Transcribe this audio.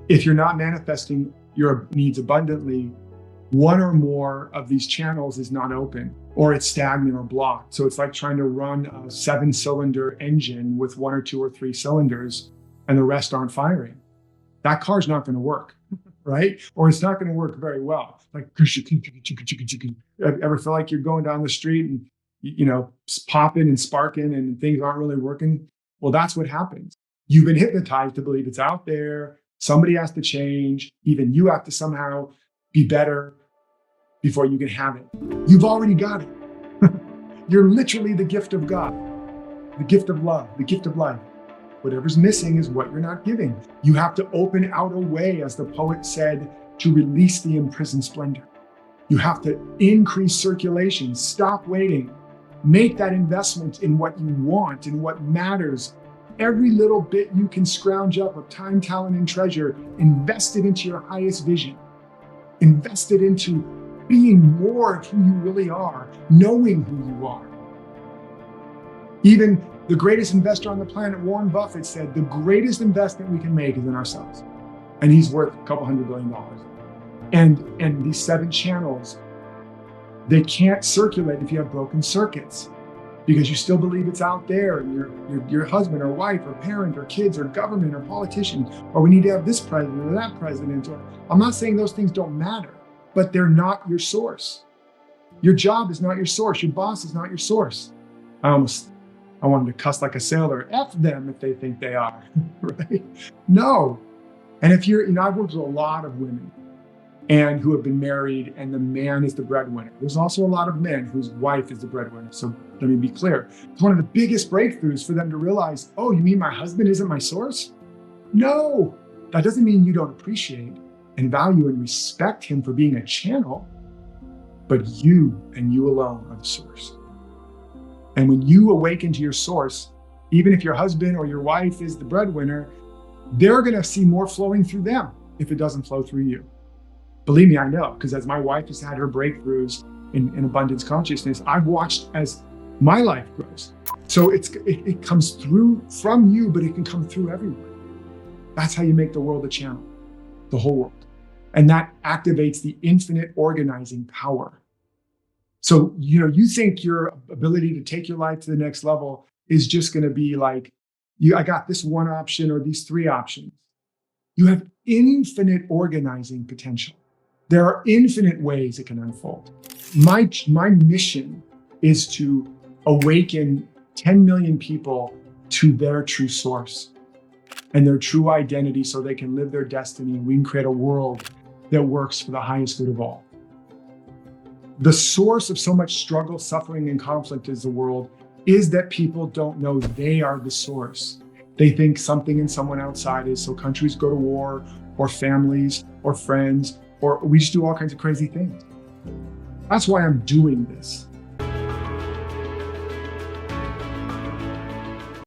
If you're not manifesting your needs abundantly, one or more of these channels is not open, or it's stagnant or blocked. So it's like trying to run a 7-cylinder engine with 1 or 2 or 3 cylinders and the rest aren't firing. That car's not going to work, right? Or it's not going to work very well. Like, ever feel like you're going down the street and, popping and sparking and things aren't really working? Well, that's what happens. You've been hypnotized to believe it's out there. Somebody has to change. Even you have to somehow be better before you can have it. You've already got it. You're literally the gift of God, the gift of love, the gift of life. Whatever's missing is what you're not giving. You have to open out a way, as the poet said, to release the imprisoned splendor. You have to increase circulation, stop waiting, make that investment in what you want and what matters. Every little bit you can scrounge up of time, talent, and treasure, invest it into your highest vision. Invest it into being more of who you really are, knowing who you are. Even the greatest investor on the planet, Warren Buffett, said the greatest investment we can make is in ourselves. And he's worth a couple $100 billion. And these 7 channels, they can't circulate if you have broken circuits, because you still believe it's out there, and your husband or wife or parent or kids or government or politician, or we need to have this president or that president. Or I'm not saying those things don't matter, but they're not your source. Your job is not your source. Your boss is not your source. I wanted to cuss like a sailor. F them if they think they are, right? No. And if I've worked with a lot of women and who have been married and the man is the breadwinner. There's also a lot of men whose wife is the breadwinner. So let me be clear. It's one of the biggest breakthroughs for them to realize, oh, you mean my husband isn't my source? No, that doesn't mean you don't appreciate and value and respect him for being a channel, but you and you alone are the source. And when you awaken to your source, even if your husband or your wife is the breadwinner, they're going to see more flowing through them if it doesn't flow through you. Believe me, I know, because as my wife has had her breakthroughs in abundance consciousness, I've watched as my life grows. So it comes through from you, but it can come through everyone. That's how you make the world a channel, the whole world. And that activates the infinite organizing power. So, you think your ability to take your life to the next level is just going to be like, I got this one option or these 3 options. You have infinite organizing potential. There are infinite ways it can unfold. My mission is to awaken 10 million people to their true source and their true identity so they can live their destiny, and we can create a world that works for the highest good of all. The source of so much struggle, suffering, and conflict is the world is that people don't know they are the source. They think something and someone outside is. So countries go to war, or families, or friends, or we just do all kinds of crazy things. That's why I'm doing this.